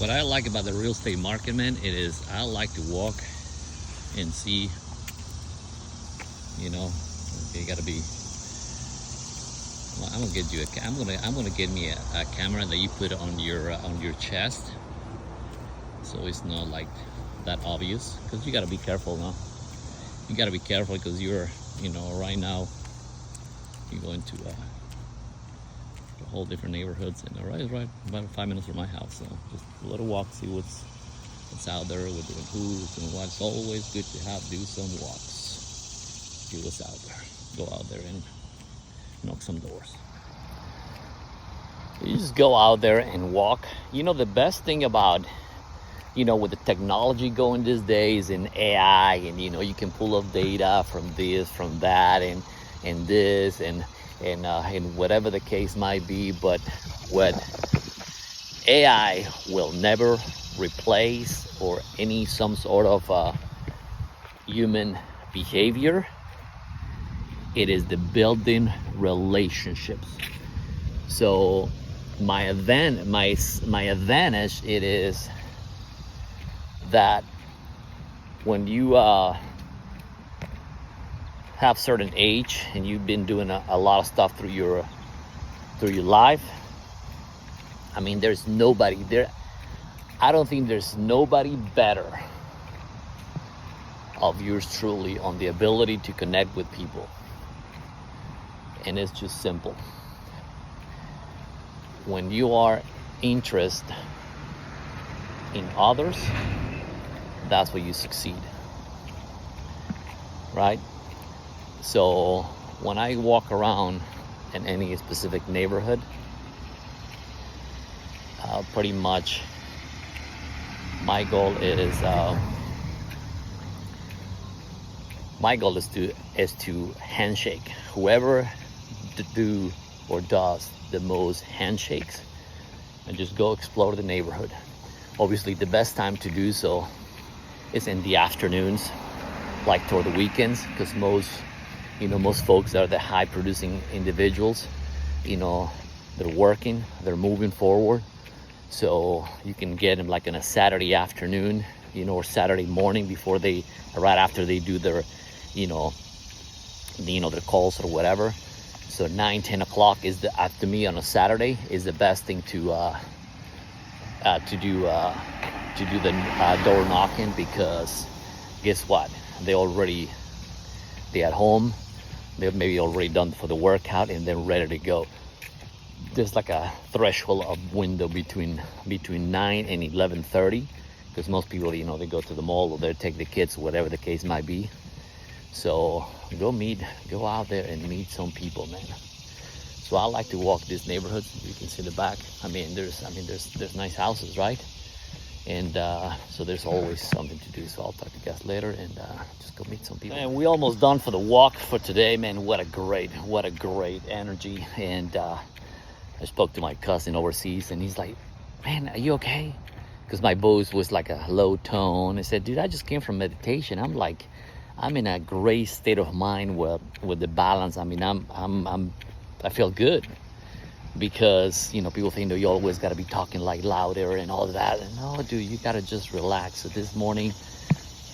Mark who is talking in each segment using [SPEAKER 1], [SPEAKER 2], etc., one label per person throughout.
[SPEAKER 1] What I like about the real estate market, man, it is I like to walk and see, you know, you gotta be. Well, I'm gonna get you a. I'm gonna get me a camera that you put on your chest, so it's not like that obvious. Because you gotta be careful now. You gotta be careful because you're, right now you go into a whole different neighborhoods, and right about 5 minutes from my house. So just a little walk, see what's out there with who's and what. It's always good to do some walks, see what's out there. Go out there and knock some doors. You just go out there and walk. The best thing about, with the technology going these days and AI, and you can pull up data from this, from that, and this, and whatever the case might be. But what AI will never replace or some sort of human behavior, it is the building relationships. So my advantage it is that when you have certain age and you've been doing a lot of stuff through your life, I mean, there's nobody there. I don't think there's nobody better of yours truly on the ability to connect with people. And it's just simple. When you are interested in others, that's where you succeed, right? So when I walk around in any specific neighborhood, pretty much my goal is to handshake whoever does the most handshakes, and just go explore the neighborhood. Obviously, the best time to do so is in the afternoons, like toward the weekends, because most folks are the high producing individuals. They're working, they're moving forward, so you can get them like on a Saturday afternoon, or Saturday morning right after they do their their calls or whatever. So 9-10 o'clock is to me on a Saturday is the best thing to do the door knocking, because guess what? They're at home. They're maybe already done for the workout and they're ready to go. There's like a threshold of window between 9 and 11:30, because most people, they go to the mall or they take the kids, whatever the case might be. So go out there and meet some people, man. So I like to walk these neighborhoods. You can see the back. There's nice houses, right? And so there's always something to do. So I'll talk to you guys later and just go meet some people. And we almost done for the walk for today, man. What a great energy. And I spoke to my cousin overseas, and he's like, "Man, are you okay?" Because my voice was like a low tone. I said, "Dude, I just came from meditation." I'm like, I'm in a great state of mind with the balance. I mean, I feel good, because people think you always got to be talking like louder and all that. And no, dude, you got to just relax. So this morning,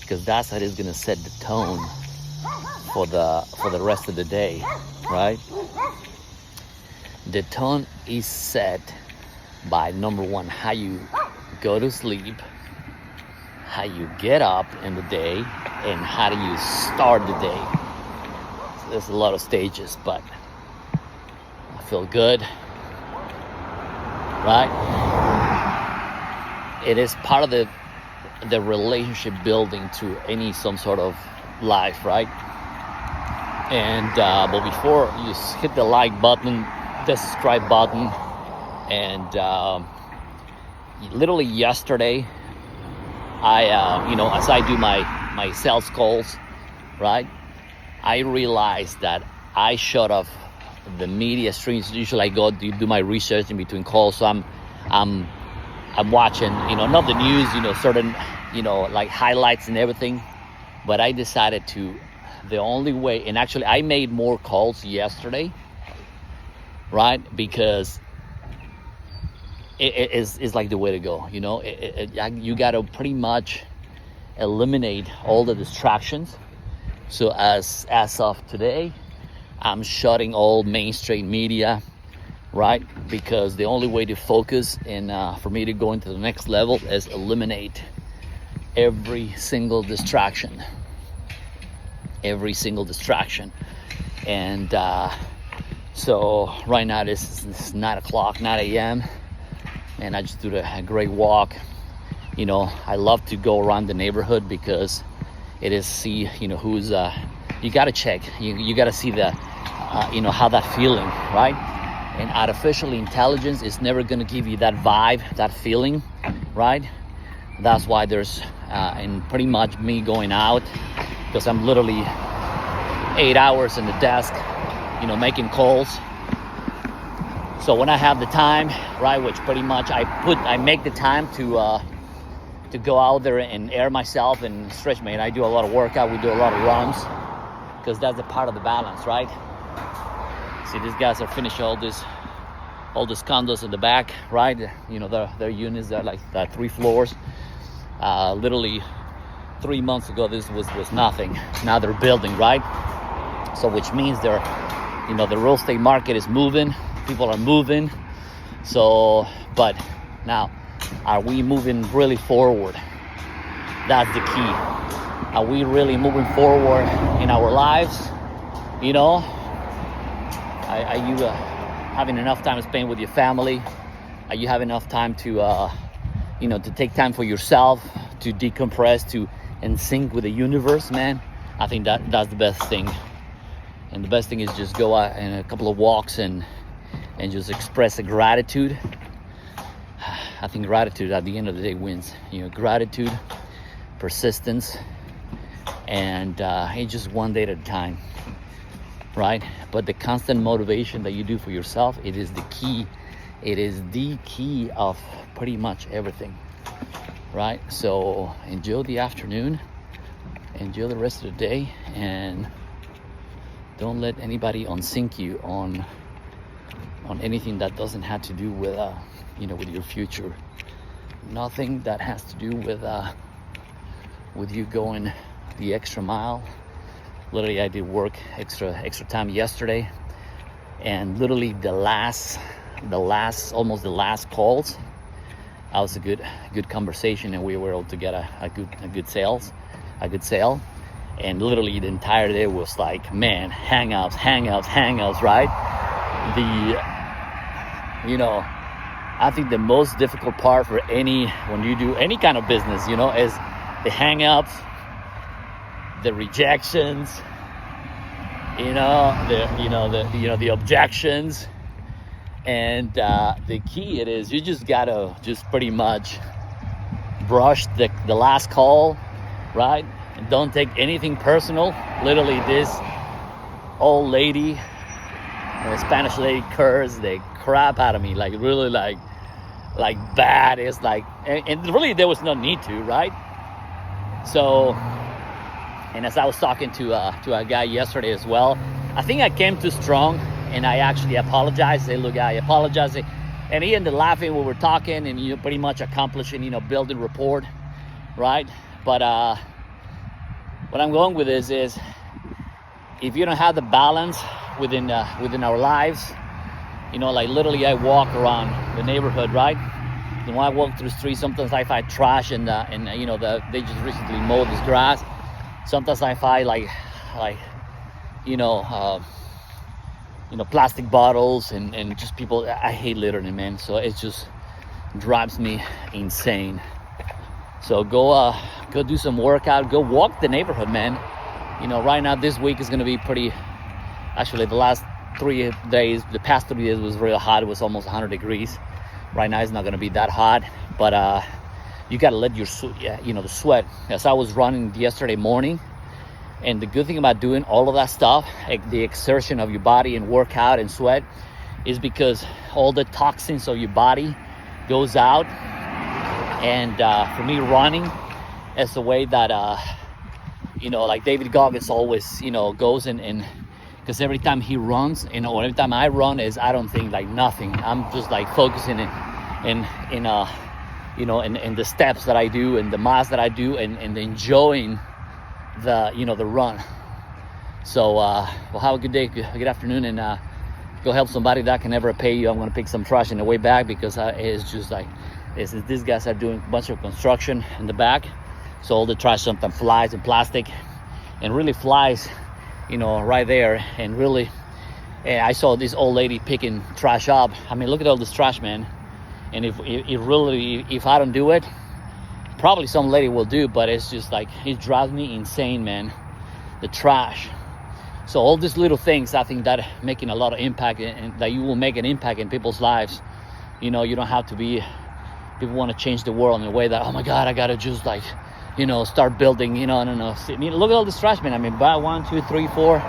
[SPEAKER 1] because that's how it's gonna set the tone for the rest of the day, right? The tone is set by, number one, how you go to sleep, how you get up in the day, and how do you start the day. So there's a lot of stages, but I feel good, right? It is part of the relationship building to some sort of life, right? And but before you hit the like button, the subscribe button, and literally yesterday, I as I do my sales calls, right, I realized that I shut off the media streams. Usually I go do my research in between calls, so I'm watching, not the news, certain, like highlights and everything. But I decided the only way, and actually I made more calls yesterday, right? Because is like the way to go. You know, you got to pretty much eliminate all the distractions. So as of today, I'm shutting all mainstream media, right? Because the only way to focus and for me to go into the next level is eliminate every single distraction. And so right now it's 9 o'clock, 9 a.m. and I just did a great walk. You know, I love to go around the neighborhood because it is see, you know, who's you got to check, you got to see the you know, how that feeling, right? And artificial intelligence is never going to give you that vibe, that feeling, right? That's why there's and pretty much me going out, because I'm literally 8 hours in the desk, you know, making calls. So when I have the time, right, which pretty much I make the time to go out there and air myself and stretch me. And I do a lot of workout. We do a lot of runs because that's a part of the balance, right? See, these guys are finishing all these condos in the back, right? You know, their units are like 3 floors. Literally 3 months ago, this was nothing. Now they're building, right? So which means you know, the real estate market is moving. People are moving. So, but now, are we moving really forward? That's the key. Are we really moving forward in our lives? You know, are you having enough time to spend with your family? Are you having enough time to, you know, to take time for yourself, to decompress, to in sync with the universe, man? I think that's the best thing. And the best thing is just go out and a couple of walks and just express a gratitude. I think gratitude at the end of the day wins. You know, gratitude, persistence, and it's just one day at a time, right? But the constant motivation that you do for yourself, it is the key. It is the key of pretty much everything, right? So enjoy the afternoon, enjoy the rest of the day, and don't let anybody unsync you on anything that doesn't have to do with you know, with your future. Nothing that has to do with you going the extra mile. Literally, I did work extra time yesterday, and literally almost the last calls, that was a good conversation, and we were able to get a good sale. And literally the entire day was like, man, hangouts, right? You know, I think the most difficult part for when you do any kind of business, you know, is the hang-ups, the rejections, the objections, and the key you just gotta just pretty much brush the last call, right? And don't take anything personal. Literally, this old lady, the Spanish lady, cursed the crap out of me, like really like bad. It's like, and really there was no need to, right? So, and as I was talking to a guy yesterday as well, I think I came too strong, and I actually apologized. Say, look, I apologize, and he ended laughing when we were talking, and you know, pretty much accomplishing, you know, building rapport, right? But what I'm going with is if you don't have the balance within our lives, you know, like literally I walk around the neighborhood, right? And when I walk through the street, sometimes I find trash and you know, they just recently mowed this grass. Sometimes I find like plastic bottles and just people. I hate littering, man. So it just drives me insane. So go do some workout, go walk the neighborhood, man. You know, right now this week is gonna be pretty. Actually, the past 3 days was really hot. It was almost 100 degrees. Right now it's not gonna be that hot, but you gotta let the sweat. As I was running yesterday morning, and the good thing about doing all of that stuff, like the exertion of your body and workout and sweat, is because all the toxins of your body goes out. And for me, running is the way that like David Goggins always goes and because every time he runs, or every time I run, I don't think like nothing. I'm just like focusing in you know, in the steps that I do and the miles that I do, and enjoying the, you know, the run. So well, have a good day, good afternoon, and go help somebody that can never pay you. I'm gonna pick some trash on the way back because it's just like these guys are doing a bunch of construction in the back, so all the trash sometimes flies and plastic, and really flies, you know, right there. And really, I saw this old lady picking trash up. I mean, look at all this trash, man. And if I don't do it, probably some lady will do, but it's just like, it drives me insane, man, the trash. So all these little things, I think that making a lot of impact, and that you will make an impact in people's lives. You know, you don't have to be, people want to change the world in a way that, oh my God, I gotta just like, you know, start building, you know, I don't know. I mean, look at all this trash, man. I mean, buy 1, 2, 3, 4,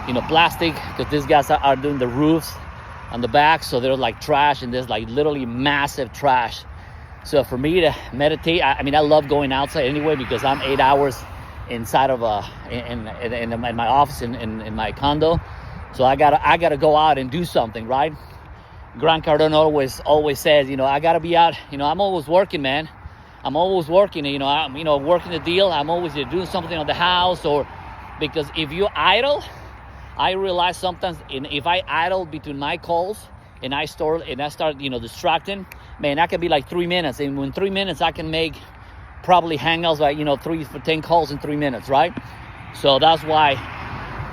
[SPEAKER 1] you know, plastic, because these guys are doing the roofs on the back, so there's like trash, and there's like literally massive trash. So for me to meditate, I mean, I love going outside anyway, because I'm 8 hours inside of in my office in my condo. So I gotta go out and do something, right? Grant Cardone always says, you know, I gotta be out. You know, I'm always working, man. I'm always working. You know, I'm, you know, working the deal. I'm always doing something on the house, or because if you idle, I realize sometimes if I idle between my calls and I start, you know, distracting, man, that can be like 3 minutes. And in 3 minutes, I can make probably hangouts like, you know, 3 for 10 calls in 3 minutes, right? So that's why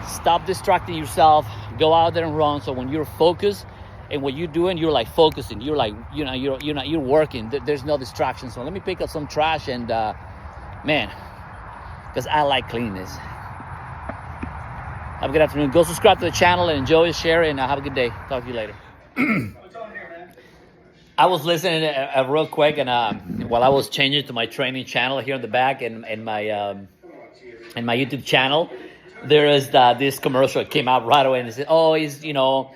[SPEAKER 1] stop distracting yourself, go out there and run. So when you're focused and what you're doing, you're like focusing, you're like, you know, you're working. There's no distraction. So let me pick up some trash and man, because I like cleanness. Have a good afternoon. Go subscribe to the channel and enjoy, share, and have a good day. Talk to you later. I was listening real quick, and while I was changing to my training channel here in the back, and my YouTube channel, there is this commercial that came out right away, and it said, "Oh, it's, you know,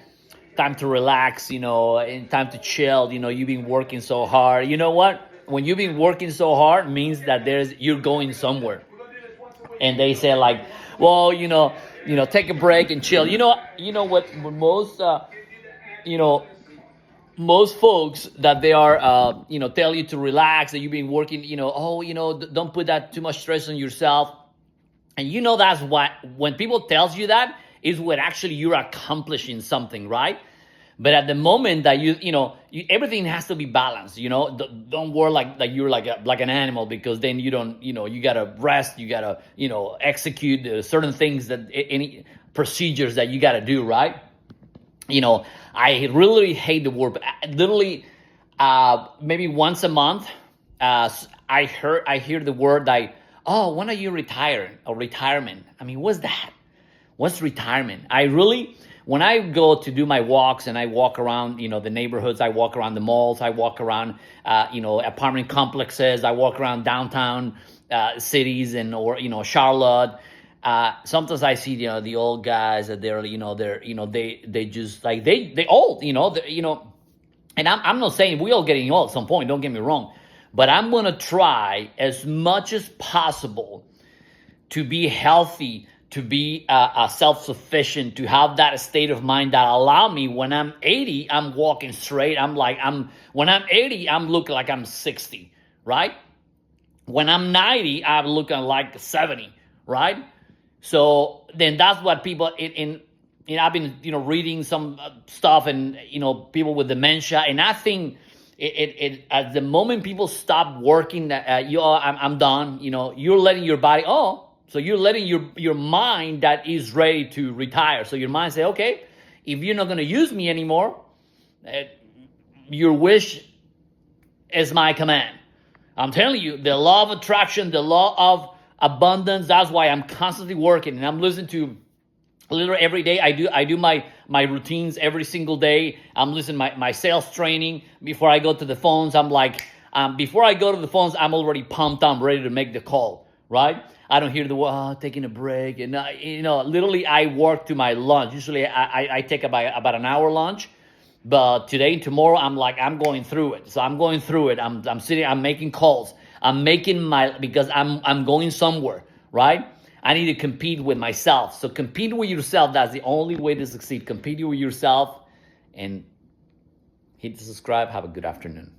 [SPEAKER 1] time to relax, you know, and time to chill. You know, you've been working so hard. You know what? When you've been working so hard, means that you're going somewhere." And they say like, "Well, you know, take a break and chill." You know what most most folks that they are, you know, tell you to relax, that you've been working, you know, oh, you know, don't put that too much stress on yourself. And you know, that's what, when people tells you that, is when actually you're accomplishing something, right? But at the moment that everything has to be balanced, you know, don't work like you're like an animal, because then you don't, you know, you gotta rest, you gotta, you know, execute certain things, that any procedures that you gotta do, right? You know, I really hate the word, but literally, maybe once a month, I hear the word like, oh, when are you retiring, or retirement? I mean, what's that? What's retirement? When I go to do my walks and I walk around, you know, the neighborhoods, I walk around the malls, I walk around, you know, apartment complexes, I walk around downtown cities or, you know, Charlotte. Sometimes I see, you know, the old guys that they just like, they old, you know, and I'm not saying we all getting old at some point, don't get me wrong, but I'm going to try as much as possible to be healthy, to be self-sufficient, to have that state of mind that allow me when I'm 80, I'm walking straight. When I'm 80, I'm looking like I'm 60, right? When I'm 90, I'm looking like 70, right? So then that's what people I've been, you know, reading some stuff, and, you know, people with dementia, and I think it at the moment people stop working, I'm done, you know, you're letting your body, so you're letting your mind that is ready to retire. So your mind say, okay, if you're not going to use me anymore, your wish is my command. I'm telling you, the law of attraction, the law of abundance, that's why I'm constantly working, and I'm listening to literally every day. I do my routines every single day. I'm listening to my sales training before I go to the phones. I'm like, before I go to the phones, I'm already pumped. I'm ready to make the call, right? I don't hear the taking a break, and you know, literally I work to my lunch. Usually I take about an hour lunch, but today and tomorrow I'm going through it. So I'm going through it. I'm sitting. I'm making calls. I'm making because I'm going somewhere, right? I need to compete with myself. So compete with yourself. That's the only way to succeed. Compete with yourself, and Hit the subscribe. Have a good afternoon.